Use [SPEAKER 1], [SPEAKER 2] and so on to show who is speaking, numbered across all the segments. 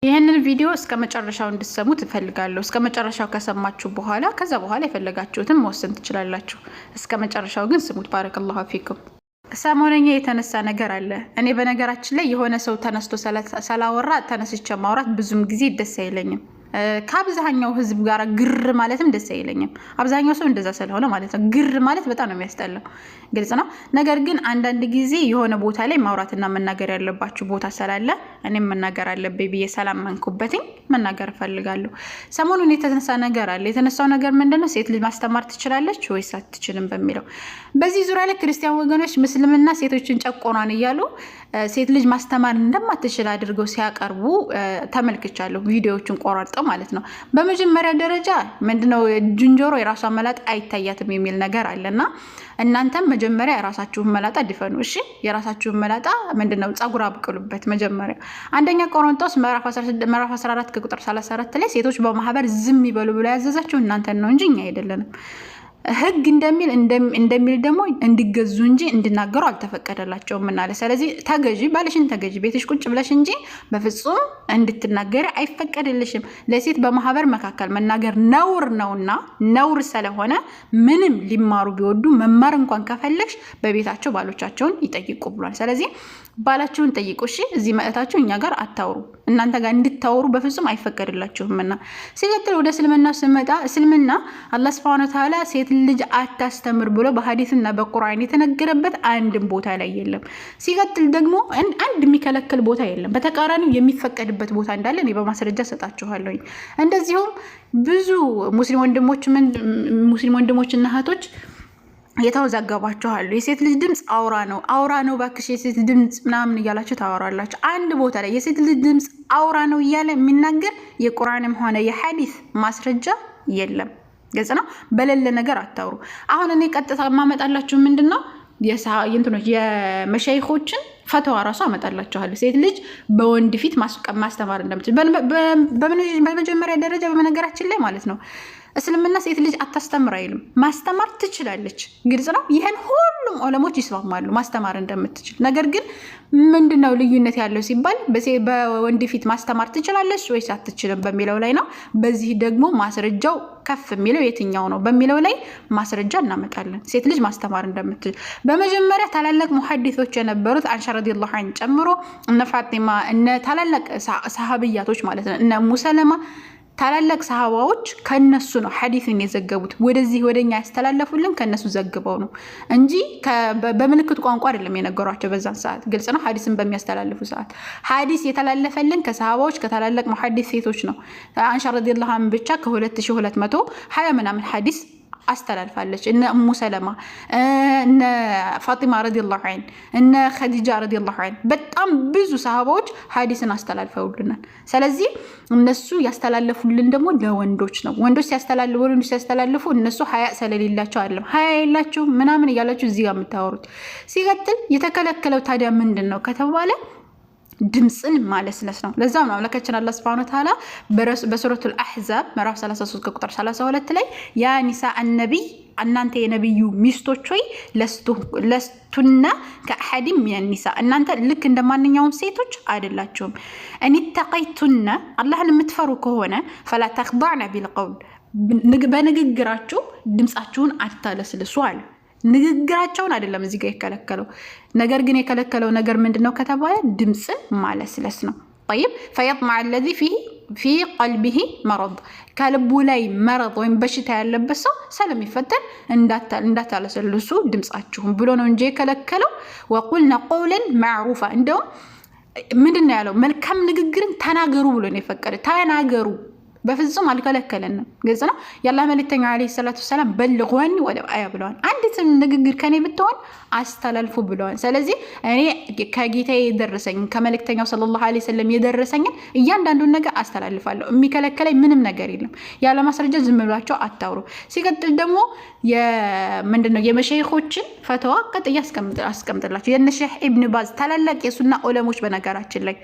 [SPEAKER 1] ይሄንን ቪዲዮ እስከ መጨረሻው እንድትሰሙት እፈልጋለሁ። እስከ መጨረሻው ከሰማችሁ በኋላ ከዛ በኋላ የፈለጋችሁትን መወሰን ትችላላችሁ። እስከ መጨረሻው ግን ስሙት። ባረከላሁ ፊኩም። ሰሞነኛ የተነሳ ነገር አለ። እኔ በነገራችን ላይ የሆነ ሰው ተነስቶ ሰላወራ ተነስቼ ማውራት ብዙም ጊዜ ደስ አይለኝም። ከአብዛኛው ህዝብ ጋር ግር ማለትም ደስ አይለኝም። አብዛኛው ሰው እንደዛ ስለሆነ ማለት ነው። ግር ማለት በጣም ነው የሚያስጠላው፣ ግልጽ ነው። ነገር ግን አንዳንድ ጊዜ የሆነ ቦታ ላይ ማውራትና መናገር ያለባችሁ ቦታ ስላለ እኔም መናገር አለብኝ ብዬ ሰላመንኩበትኝ መናገር እፈልጋለሁ። ሰሞኑን የተነሳ ነገር አለ። የተነሳው ነገር ምንድነው? ሴት ልጅ ማስተማር ትችላለች ወይስ አትችልም በሚለው። በዚህ ዙሪያ ላይ ክርስቲያን ወገኖች ምስልምና ሴቶችን ጨቆኗን እያሉ ሴት ልጅ ማስተማር እንደማትችል አድርገው ሲያቀርቡ ተመልክቻለሁ። ቪዲዮዎችን ቆራርጠው ማለት ነው። በመጀመሪያ ደረጃ ምንድነው ዝንጀሮ የራሷ መላጣ አይታያትም የሚል ነገር አለና እናንተም መጀመሪያ የራሳችሁን መላጣ ድፈኑ። እሺ፣ የራሳችሁን መላጣ ምንድነው ጸጉር አብቅሉበት መጀመሪያ። አንደኛ ቆሮንቶስ ምዕራፍ 14 ከቁጥር 34 ላይ ሴቶች በማህበር ዝም ይበሉ ብሎ ያዘዛችሁ እናንተን ነው እንጂ እኛ አይደለንም። ህግ እንደሚል ደግሞ እንዲገዙ እንጂ እንዲናገሩ አልተፈቀደላቸውም እናለ። ስለዚህ ተገዢ ባለሽን ተገዢ ቤትሽ ቁጭ ብለሽ እንጂ በፍጹም እንድትናገሪ አይፈቀድልሽም። ለሴት በማህበር መካከል መናገር ነውር ነውና ነውር ስለሆነ ምንም ሊማሩ ቢወዱ መማር እንኳን ከፈለግሽ በቤታቸው ባሎቻቸውን ይጠይቁ ብሏል። ስለዚህ ባላችሁን ጠይቁ። እሺ፣ እዚህ መጥታችሁ እኛ ጋር አታውሩ። እናንተ ጋር እንድታወሩ በፍጹም አይፈቀድላችሁምና። ሲቀጥል ወደ እስልምና ስመጣ እስልምና አላህ Subhanahu Wa Ta'ala ሴት ልጅ አታስተምር ብሎ በሐዲስና በቁርአን የተነገረበት አንድም ቦታ ላይ የለም። ሲቀጥል ደግሞ አንድ የሚከለክል ቦታ የለም። በተቃራኒው የሚፈቀድበት ቦታ እንዳለ እኔ በማስረጃ ሰጣችኋለሁ። እንደዚሁም ብዙ ሙስሊም ወንድሞችና እህቶች የተወዛገባችኋሉ። የሴት ልጅ ድምጽ አውራ ነው ባክሽ የሴት ድምጽ ምናምን እያላችሁ ታወራላችሁ። አንድ ቦታ ላይ የሴት ልጅ ድምጽ አውራ ነው እያለ የሚናገር የቁርአንም ሆነ የሐዲስ ማስረጃ የለም። ገጽ ነው። በሌለ ነገር አታውሩ። አሁን እኔ ቀጥታ ማመጣላችሁ ምንድነው የመሻይኾችን ፈተዋ ራሱ አመጣላችኋለሁ። ሴት ልጅ በወንድ ፊት ማስተማር እንደምትችል በመጀመሪያ ደረጃ በመነገራችን ላይ ማለት ነው እስልምና ሴት ልጅ አታስተምር አይልም። ማስተማር ትችላለች። ግልጽ ነው። ይሄን ሁሉም ዑለሞች ይስማማሉ ማስተማር እንደምትችል። ነገር ግን ምንድነው ልዩነት ያለው ሲባል በወንድ ፊት ማስተማር ትችላለች ወይስ አትችልም በሚለው ላይ ነው። በዚህ ደግሞ ማስረጃው ከፍ የሚለው የትኛው ነው በሚለው ላይ ማስረጃ እናመጣለን። ሴት ልጅ ማስተማር እንደምትችል በመጀመሪያ ታላላቅ ሙሐዲሶች የነበሩት አንሻ ረዲየላሁ ዐንሃ ጨምሮ እነ ፋጢማ እነ ታላላቅ ሰሃቢያቶች ማለት ነው እነ ሙሰለማ ታላላቅ ሰሃባዎች ከነሱ ነው ሐዲስን የዘገቡት። ወደኛ ያስተላለፉልን ከነሱ ዘግበው ነው እንጂ በምልክት ቋንቋ አይደለም የነገሯቸው በዛን ሰዓት። ግልጽ ነው። ሐዲስን በሚያስተላልፉ ሰዓት ሐዲስ የተላለፈልን ከሰሃባዎች ከታላላቅ ሙሐዲስ ሴቶች ነው። አንሻ ረዲየላሁ ዐንሃ ብቻ ከ2220 ምናምን ሐዲስ አስተላልፋለች። እነ ኡሙ ሰለማ እነ ፋጢማ ረዲየላሁ ዐንሃ እነ ኸዲጃ ረዲየላሁ ዐንሃ በጣም ብዙ ሰሃባዎች ሐዲስን አስተላልፈውልናል። ስለዚህ እነሱ ያስተላለፉልን ደግሞ ለወንዶች ነው። ወንዶች ሲያስተላልፉ እነሱ ሀያ ስለሌላቸው አይደለም ሀያ የላቸው ምናምን እያላችሁ እዚህ ጋር የምታወሩት። ሲቀጥል የተከለከለው ታዲያ ምንድን ነው ከተባለ ድምጽን ማለስለስ ነው። ለዛም ነው አምላካችን አላህ Subhanahu Wa Ta'ala በሱረቱል አሕዛብ ምዕራፍ 33 ከቁጥር 32 ላይ ያ ኒሳ አነቢይ እናንተ የነብዩ ሚስቶች ሆይ ለስቱና ከአሐድም ሚነኒሳ እናንተ ልክ እንደማንኛውም ሴቶች አይደላችሁም። እንተቀይቱና አላህን የምትፈሩ ከሆነ ፈላ ተخضعن بالقول በንግግራችሁ ድምጻችሁን አታለስልሱ አለ። ንግግራቸውን አይደለም እዚህ ጋር የከለከለው ነገር ግን የከለከለው ነገር ምንድነው ከተባለ ድምጽን ማለስለስ ነው። طيب فيطمع الذي في قلبه مرض ከልቡ ላይ መረጥ ወይም በሽታ ያለበት ሰው ስለሚፈተን እንዳታለስልሱ ድምጻችሁን ብሎ ነው እንጂ የከለከለው። وقلنا قولا معروفا እንደውም ምንድነው ያለው መልካም ንግግርን ተናገሩ ብሎ ነው የፈቀደ። ተናገሩ በፍጹም አልከለከለንም። ግልጽ ነው። ያላህ መልእክተኛ አለይሂ ሰላቱ ሰላም በልጓኒ ወለው አያ ብለዋል። አንዲት ንግግር ከኔ ብትሆን አስተላልፉ ብለዋል። ስለዚህ እኔ ከጌታዬ የደረሰኝ ከመልእክተኛው ሰለላሁ ዐለይሂ ወሰለም የደረሰኝን እያንዳንዱን ነገር አስተላልፋለሁ። የሚከለከለኝ ምንም ነገር የለም። ያለ ማስረጃ ዝም ብላችሁ አታውሩ። ሲቀጥል ደግሞ ምንድነው የመሸይኾችን ፈተዋ ቀጥያ አስቀምጥላችሁ የነ ሼህ ኢብኑ ባዝ ታላላቅ የሱና ዑለሞች በነገራችን ላይ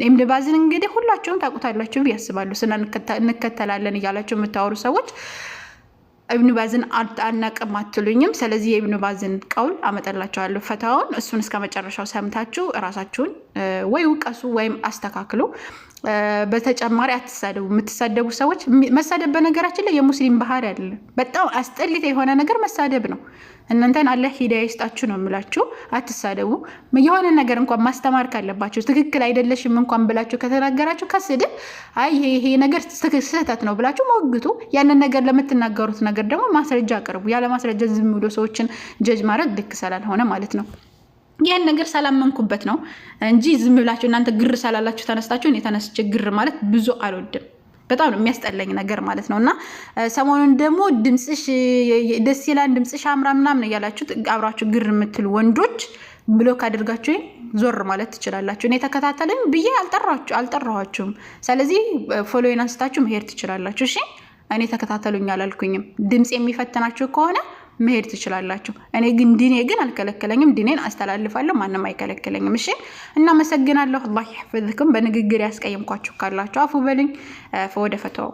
[SPEAKER 1] ኢብኑ ባዝን እንግዲህ ሁላችሁም ታውቁታላችሁ ያስባሉ። እንከተላለን እያላችሁ የምታወሩ ሰዎች ኢብኑ ባዝን አናቅም አትሉኝም። ስለዚህ የኢብኑ ባዝን ቀውል አመጣላችኋለሁ ፈታውን። እሱን እስከ መጨረሻው ሰምታችሁ ራሳችሁን ወይ ውቀሱ ወይም አስተካክሉ። በተጨማሪ አትሳደቡ። የምትሳደቡ ሰዎች መሳደብ በነገራችን ላይ የሙስሊም ባህሪ አይደለም። በጣም አስጠሊታ የሆነ ነገር መሳደብ ነው። እናንተን አላህ ሂዳያ ይስጣችሁ ነው የምላችሁ። አትሳደቡ። የሆነ ነገር እንኳን ማስተማር ካለባችሁ ትክክል አይደለሽም እንኳን ብላችሁ ከተናገራችሁ ከስድብ አይ ይሄ ነገር ስህተት ነው ብላችሁ ሞግቱ። ያንን ነገር ለምትናገሩት ነገር ደግሞ ማስረጃ አቅርቡ። ያለ ማስረጃ ዝም ብሎ ሰዎችን ጀጅ ማድረግ ልክ ስላልሆነ ማለት ነው። ያን ነገር ሰላመንኩበት ነው እንጂ ዝም ብላችሁ እናንተ ግር ሳላላችሁ ተነስታችሁ እኔ ተነስቼ ግር ማለት ብዙ አልወድም። በጣም ነው የሚያስጠላኝ ነገር ማለት ነውና ሰሞኑን ደግሞ ድምጽሽ ደስ ይላል ድምጽሽ አምራ ምናምን እያላችሁ አብራችሁ ግር የምትሉ ወንዶች ብሎክ አድርጋችሁ ዞር ማለት ትችላላችሁ። እኔ ተከታተልን ብዬ አልጠራኋችሁም። ስለዚህ ፎሎዊን አንስታችሁ መሄድ ትችላላችሁ። እሺ እኔ ተከታተሉኝ አላልኩኝም። ድምጽ የሚፈትናችሁ ከሆነ መሄድ ትችላላችሁ። እኔ ግን ዲኔ ግን አልከለከለኝም። ዲኔን አስተላልፋለሁ። ማንንም አይከለከለኝም። እሺ እናመሰግናለሁ። አላህ ይحفظكم። በንግግር ያስቀየምኳችሁ ካላችሁ አፉ በሉኝ። ወደ ፈተዋው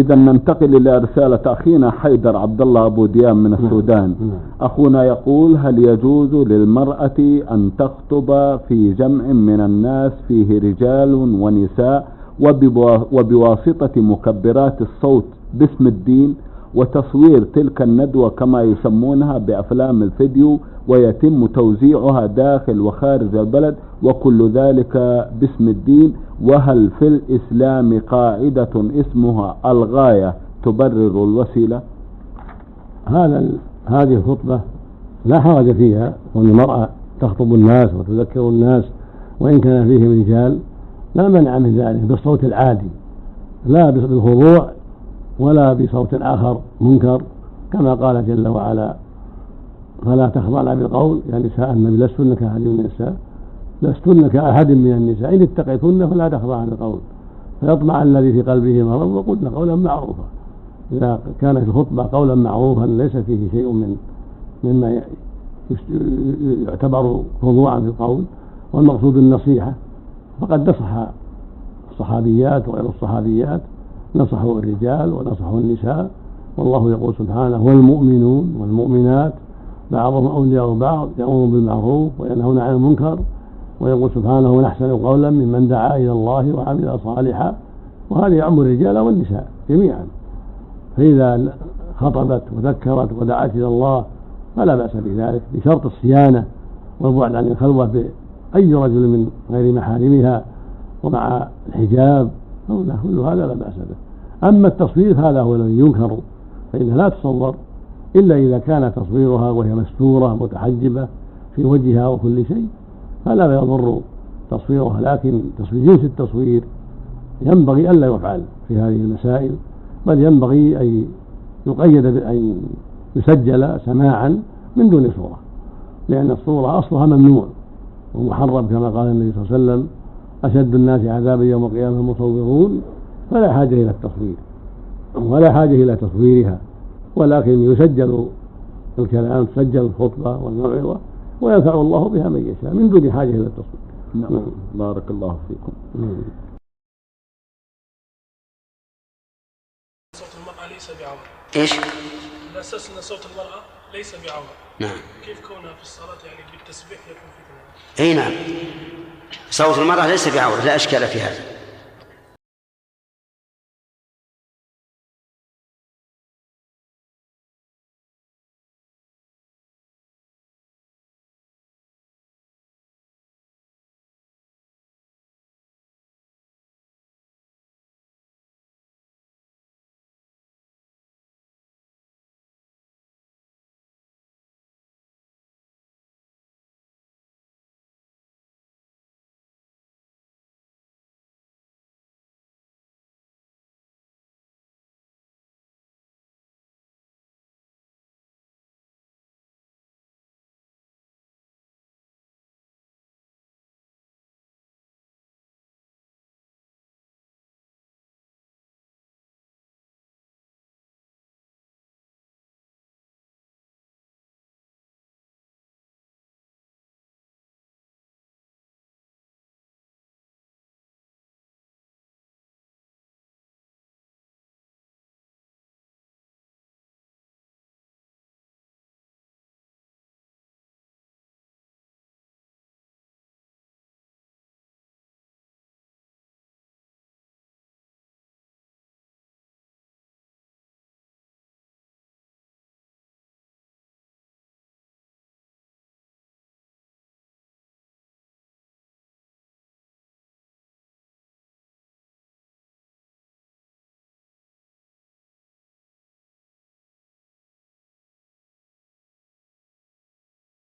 [SPEAKER 2] إذا ننتقل إلى رسالة أخينا حيدر عبد الله أبو ديان من السودان. أخونا يقول: هل يجوز للمرأة أن تخطب في جمع من الناس فيه رجال ونساء وبواسطة مكبرات الصوت باسم الدين وتصوير تلك الندوة كما يسمونها بأفلام الفيديو ويتم توزيعها داخل وخارج البلد وكل ذلك باسم الدين؟ وهل في الإسلام قاعدة اسمها الغاية تبرر الوسيلة؟
[SPEAKER 3] هذه الخطبة لا حرج فيها، وأن المرأة تخطب الناس وتذكر الناس وإن كان فيهم رجال لا منع من ذلك بالصوت العادي، لا بالخضوع ولا بصوت آخر منكر، كما قال جل وعلا: فلا تخضعن بالقول يا نساء النبي لستن كأحد من النساء لستن كأحد من النساء إن اتقيتن فلا تخضعن بالقول فيطمع الذي في قلبه مرض وقلن قولا معروفا. إذا كانت الخطبة قولا معروفا ليس فيه شيء مما يعتبر خضوعا في القول والمقصود النصيحة، فقد نصح الصحابيات وغير الصحابيات، نصحوا الرجال ونصحوا النساء، والله يقول سبحانه: والمؤمنون والمؤمنات بعضهم أولياء بعض يأمرون بالمعروف وينهون عن المنكر، ويقول سبحانه: ونحسن قولا ممن دعا إلى الله وعمل صالحا، وهذا يعم الرجال والنساء جميعا. فإذا خطبت وذكرت ودعت إلى الله فلا بأس بذلك بشرط الصيانة والبعد عن الخلوة بأي رجل من غير محارمها ومع الحجاب، كل هذا لا بأس به. أما التصوير هذا هو الذي ينكر، فإنها لا تصور إلا إذا كان تصويرها وهي مستورة متحجبة في وجهها وكل شيء فلا يضر تصويرها، لكن جنس التصوير ينبغي ألا يفعل في هذه المسائل، بل ينبغي أن يقيد بأن يسجل سماعا من دون صورة، لأن الصورة أصلها ممنوع ومحرم كما قال النبي صلى الله عليه وسلم: أشد الناس عذابا يوم القيامة المصورون. فلا حاجة إلى التصوير ولا حاجة إلى تصويرها، ولكن يسجل الكلام، تسجل الخطبة والموعظة وينفع الله بها من يشاء من دون حاجة إلى التصوير.
[SPEAKER 2] نعم. بارك الله فيكم.
[SPEAKER 4] صوت المرأة ليس بعورة.
[SPEAKER 5] ايش؟
[SPEAKER 4] الأساس أن صوت المرأة ليس بعورة.
[SPEAKER 5] نعم.
[SPEAKER 4] كيف كونها في الصلاة يعني بالتسبيح يكون فتنة؟
[SPEAKER 5] اي نعم. صوت المرأة ليس بعورة، لا إشكال في هذا.